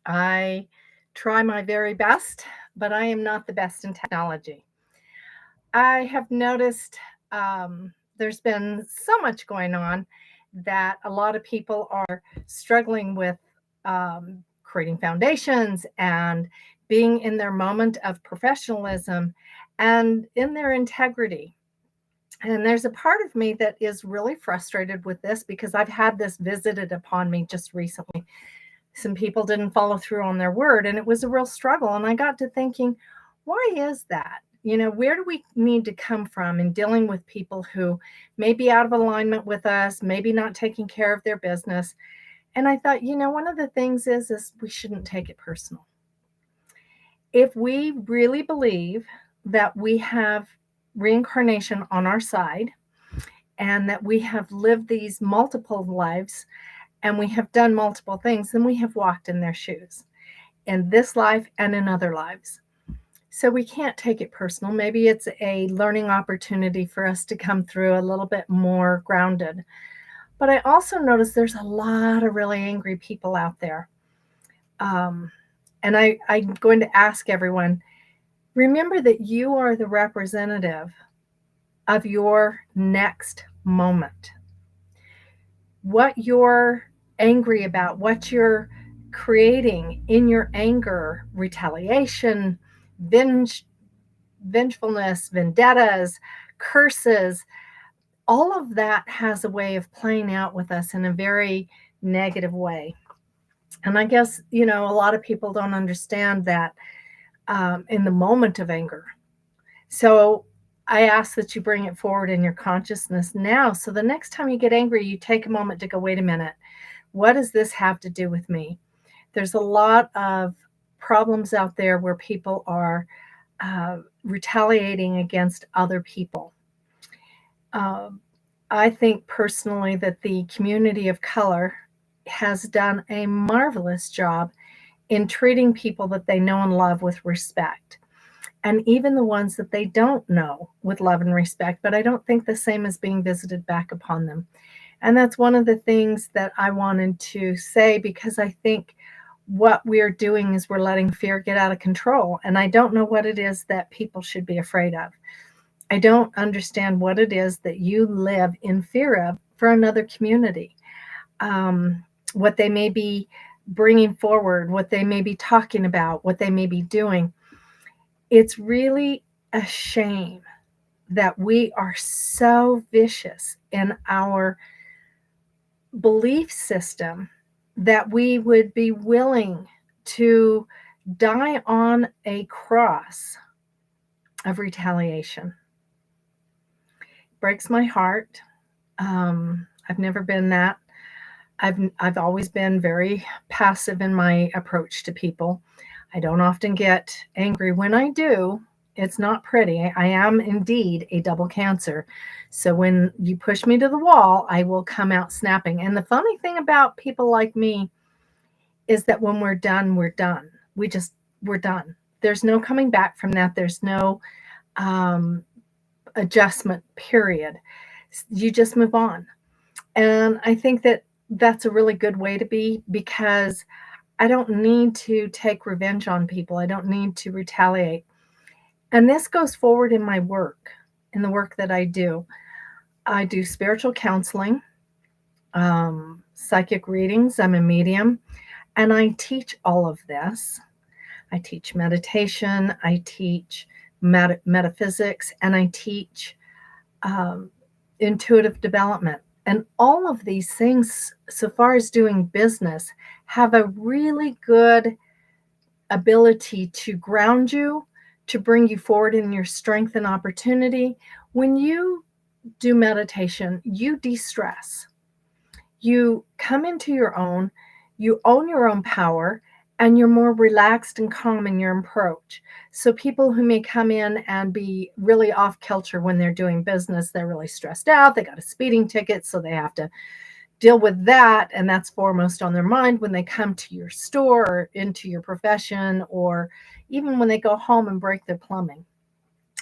I try my very best, but I am not the best in technology. I have noticed there's been so much going on that a lot of people are struggling with creating foundations and being in their moment of professionalism and in their integrity. And there's a part of me that is really frustrated with this because I've had this visited upon me just recently. Some people didn't follow through on their word, and it was a real struggle. And I got to thinking, why is that? Where do we need to come from in dealing with people who may be out of alignment with us, maybe not taking care of their business? And I thought, one of the things is we shouldn't take it personal. If we really believe that we have reincarnation on our side and that we have lived these multiple lives and we have done multiple things, then we have walked in their shoes in this life and in other lives. So we can't take it personal. Maybe it's a learning opportunity for us to come through a little bit more grounded. But I also notice there's a lot of really angry people out there. Um, and I'm going to ask everyone, remember that you are the representative of your next moment. What you're angry about, what you're creating in your anger, retaliation, vengefulness, vendettas, curses, all of that has a way of playing out with us in a very negative way. And I guess, a lot of people don't understand that in the moment of anger. So I ask that you bring it forward in your consciousness now. So the next time you get angry, you take a moment to go, wait a minute, what does this have to do with me? There's a lot of problems out there where people are retaliating against other people. I think personally that the community of color has done a marvelous job in treating people that they know and love with respect. And even the ones that they don't know with love and respect, but I don't think the same is being visited back upon them. And that's one of the things that I wanted to say, because I think what we're doing is we're letting fear get out of control. And I don't know what it is that people should be afraid of. I don't understand what it is that you live in fear of for another community. What they may be bringing forward, what they may be talking about, what they may be doing. It's really a shame that we are so vicious in our belief system that we would be willing to die on a cross of retaliation. Breaks my heart. I've never been that. I've always been very passive in my approach to people. I don't often get angry. When I do, it's not pretty. I am indeed a double cancer. So when you push me to the wall, I will come out snapping. And the funny thing about people like me is that when we're done, we're done. We're done. There's no coming back from that. There's no um, adjustment period. You just move on. And I think that that's a really good way to be, because I don't need to take revenge on people. I don't need to retaliate. And this goes forward in my work, in the work that I do. I do spiritual counseling, psychic readings. I'm a medium, and I teach all of this. I teach meditation, I teach metaphysics, and I teach um, intuitive development. And all of these things, so far as doing business, have a really good ability to ground you, to bring you forward in your strength and opportunity. When you do meditation, you de-stress. You come into your own, you own your own power, and you're more relaxed and calm in your approach. So people who may come in and be really off kilter when they're doing business, they're really stressed out, they got a speeding ticket, so they have to deal with that, and that's foremost on their mind when they come to your store or into your profession, or even when they go home and break their plumbing.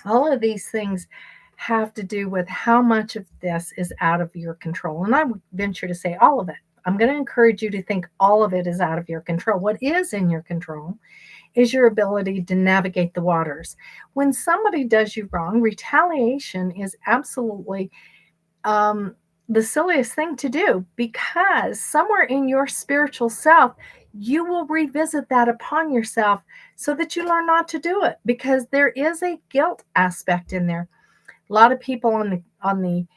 All of these things have to do with how much of this is out of your control. And I would venture to say all of it. I'm going to encourage you to think all of it is out of your control. What is in your control is your ability to navigate the waters. When somebody does you wrong, retaliation is absolutely um, the silliest thing to do, because somewhere in your spiritual self, you will revisit that upon yourself so that you learn not to do it, because there is a guilt aspect in there. A lot of people on the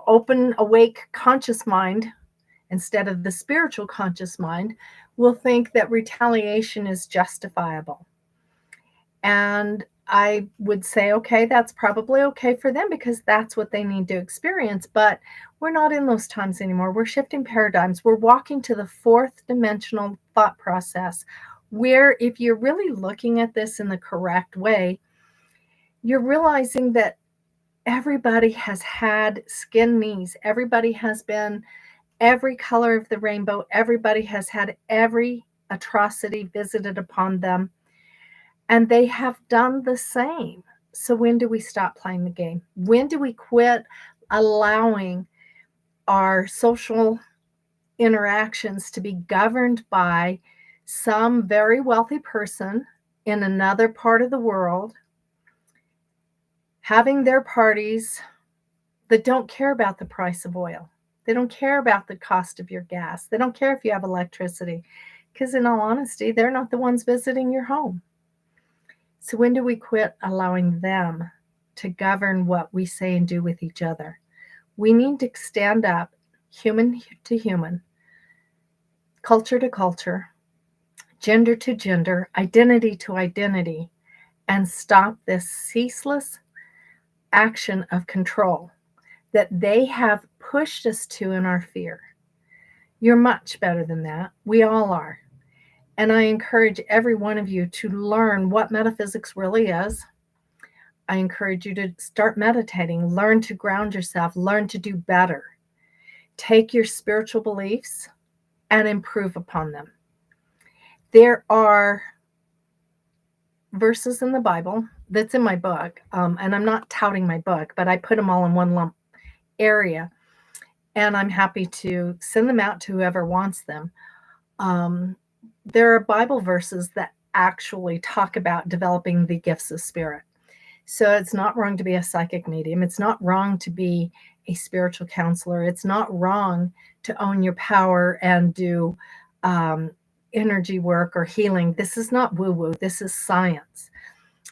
open, awake, conscious mind, instead of the spiritual conscious mind, will think that retaliation is justifiable. And I would say, okay, that's probably okay for them because that's what they need to experience. But we're not in those times anymore. We're shifting paradigms. We're walking to the fourth dimensional thought process, where if you're really looking at this in the correct way, you're realizing that everybody has had skin knees. Everybody has been every color of the rainbow. Everybody has had every atrocity visited upon them, and they have done the same. So when do we stop playing the game? When do we quit allowing our social interactions to be governed by some very wealthy person in another part of the world having their parties that don't care about the price of oil? They don't care about the cost of your gas. They don't care if you have electricity, because in all honesty, they're not the ones visiting your home. So when do we quit allowing them to govern what we say and do with each other? We need to stand up, human to human, culture to culture, gender to gender, identity to identity, and stop this ceaseless action of control that they have pushed us to in our fear. You're much better than that. We all are. And I encourage every one of you to learn what metaphysics really is. I encourage you to start meditating, learn to ground yourself, learn to do better. Take your spiritual beliefs and improve upon them. There are verses in the Bible that's in my book, and I'm not touting my book, but I put them all in one lump area, and I'm happy to send them out to whoever wants them. Um, there are Bible verses that actually talk about developing the gifts of spirit. So it's not wrong to be a psychic medium. It's not wrong to be a spiritual counselor. It's not wrong to own your power and do um, energy work or healing. This is not woo woo. This is science.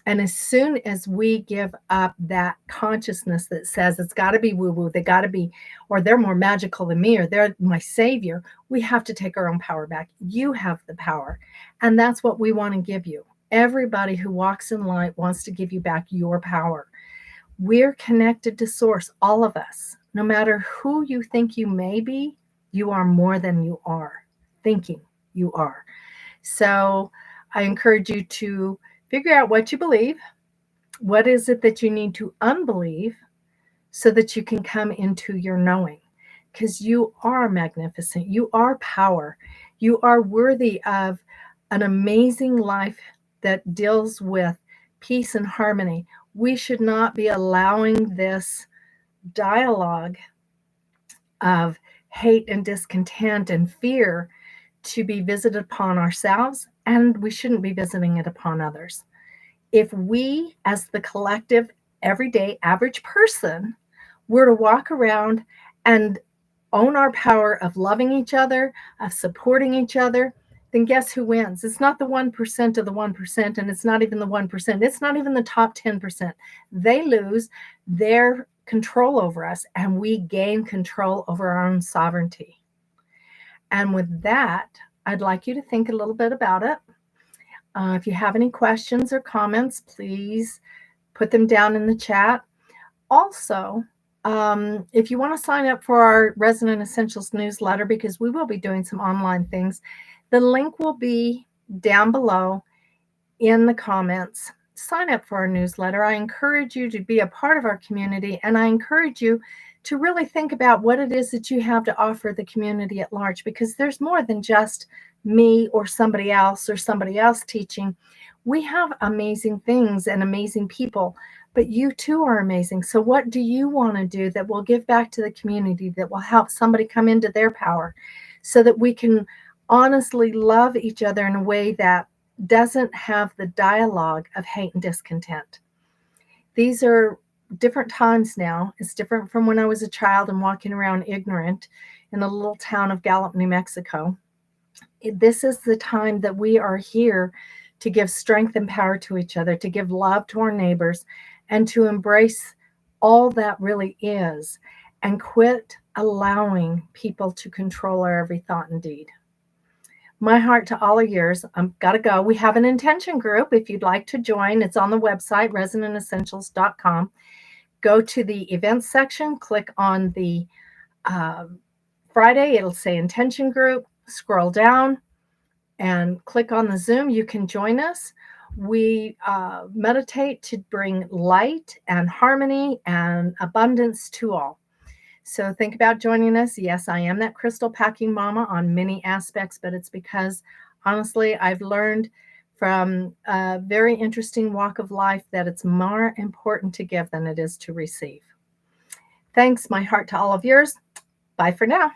And as soon as we give up that consciousness that says it's got to be woo woo, they got to be, or they're more magical than me, or they're my savior, we have to take our own power back. You have the power. And that's what we want to give you. Everybody who walks in light wants to give you back your power. We're connected to source, all of us. No matter who you think you may be, you are more than you are thinking you are. So I encourage you to figure out what you believe. What is it that you need to unbelieve so that you can come into your knowing? Because you are magnificent. You are power. You are worthy of an amazing life that deals with peace and harmony. We should not be allowing this dialogue of hate and discontent and fear to be visited upon ourselves, and we shouldn't be visiting it upon others. If we, as the collective, everyday average person, were to walk around and own our power of loving each other, of supporting each other, then guess who wins? It's not the 1% of the 1%, and it's not even the 1%. It's not even the top 10%. They lose their control over us, and we gain control over our own sovereignty. And with that, I'd like you to think a little bit about it. If you have any questions or comments, please put them down in the chat. Also, if you want to sign up for our Resonant Essentials newsletter, because we will be doing some online things, the link will be down below in the comments. Sign up for our newsletter. I encourage you to be a part of our community, and I encourage you to really think about what it is that you have to offer the community at large, because there's more than just me or somebody else teaching. We have amazing things and amazing people, but you too are amazing. So what do you want to do that will give back to the community, that will help somebody come into their power? so that we can honestly love each other in a way that doesn't have the dialogue of hate and discontent. These are different times now. It's different from when I was a child and walking around ignorant in a little town of Gallup, New Mexico. This is the time that we are here to give strength and power to each other, to give love to our neighbors, and to embrace all that really is, and quit allowing people to control our every thought and deed. My heart to all of yours. I've got to go. We have an intention group if you'd like to join. It's on the website, resonantessentials.com. Go to the events section, click on the uh, Friday, it'll say intention group, scroll down and click on the Zoom. You can join us. We meditate to bring light and harmony and abundance to all. So think about joining us. Yes, I am that crystal packing mama on many aspects, but it's because honestly, I've learned from a very interesting walk of life that it's more important to give than it is to receive. Thanks, my heart to all of yours. Bye for now.